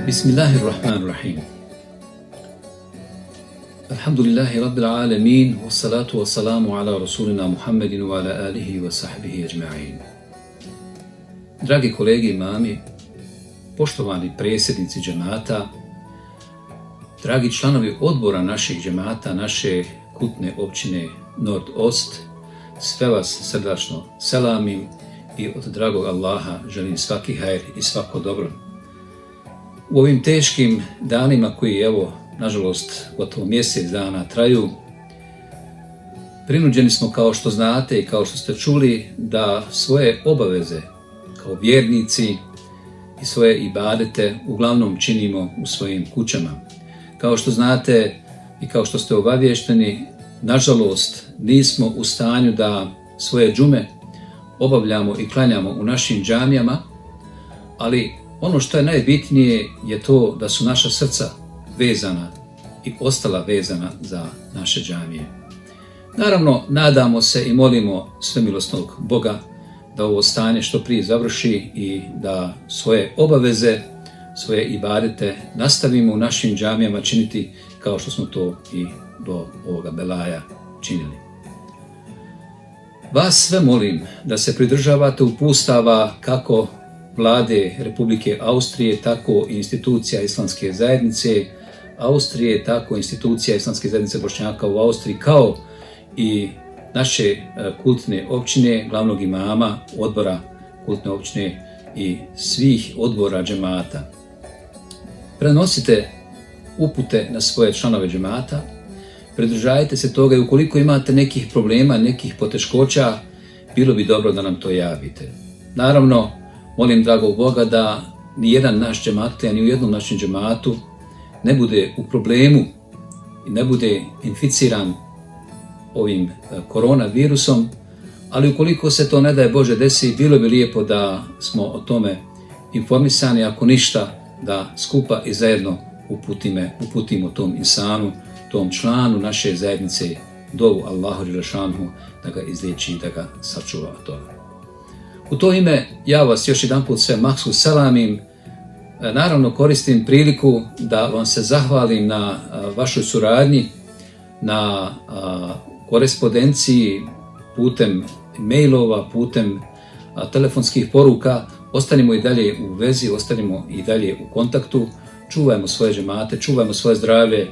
Bismillahirrahmanirrahim. Alhamdulillahi Rabbil alamin, wassalatu wassalamu ala rasulina Muhammedin wa ala alihi wa sahbihi ajma'in. Dragi kolege imami, poštovani predsjednici džemata, dragi članovi odbora naših džemata, naše kutne općine Nord-Ost, sve vas srdačno selamim i od dragog Allaha želim svaki hajr i svako dobro. U ovim teškim danima koji, evo, nažalost, gotovo mjesec dana traju, prinuđeni smo, kao što znate i kao što ste čuli, da svoje obaveze kao vjernici i svoje ibadete uglavnom činimo u svojim kućama. Kao što znate i kao što ste obavješteni, nažalost, nismo u stanju da svoje džume obavljamo i klanjamo u našim džamijama, ali ono što je najbitnije je to da su naša srca vezana i ostala vezana za naše džamije. Naravno, nadamo se i molimo svemilosnog Boga da ovo stanje što prije završi i da svoje obaveze, svoje ibadete nastavimo u našim džamijama činiti kao što smo to i do ovoga belaja činili. Vas sve molim da se pridržavate uputstava kako Vlade Republike Austrije, tako i institucija Islamske zajednice Austrije, tako i institucija Islamske zajednice Bošnjaka u Austriji, kao i naše kultne općine, glavnog imama, odbora kultne općine i svih odbora džemata. Prenosite upute na svoje članove džemata, pridržajte se toga i ukoliko imate nekih problema, nekih poteškoća, bilo bi dobro da nam to javite. Naravno, molim dragog Boga da nijedan naš džematlija, ni u jednom našem džematu ne bude u problemu i ne bude inficiran ovim koronavirusom, ali ukoliko se to ne daj Bože desi, bilo bi lijepo da smo o tome informisani, ako ništa, da skupa i zajedno uputimo tom insanu, tom članu naše zajednice dovu Allahu dželešanhu da ga izliječi i da ga sačuva od toga. U to ime ja vas još jedanput sve mahsus selamim. Naravno, koristim priliku da vam se zahvalim na vašoj suradnji, na korespondenciji putem mailova, putem telefonskih poruka. Ostanimo i dalje u vezi, ostanimo i dalje u kontaktu, čuvajmo svoje džemate, čuvajmo svoje zdravlje,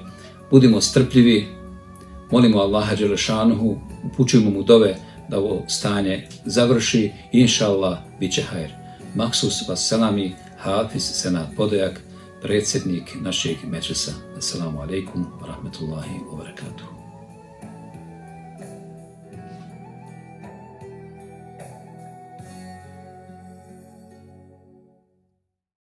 budimo strpljivi, molimo Allaha dželešanuhu, upućujemo mu dove da ovo stanje završi i inša Allah bit će hajr. Maksus vas selami, Hafiz Senad Podojak, predsjednik našeg medžlisa. Assalamu alaikum wa rahmatullahi wa barakatuh.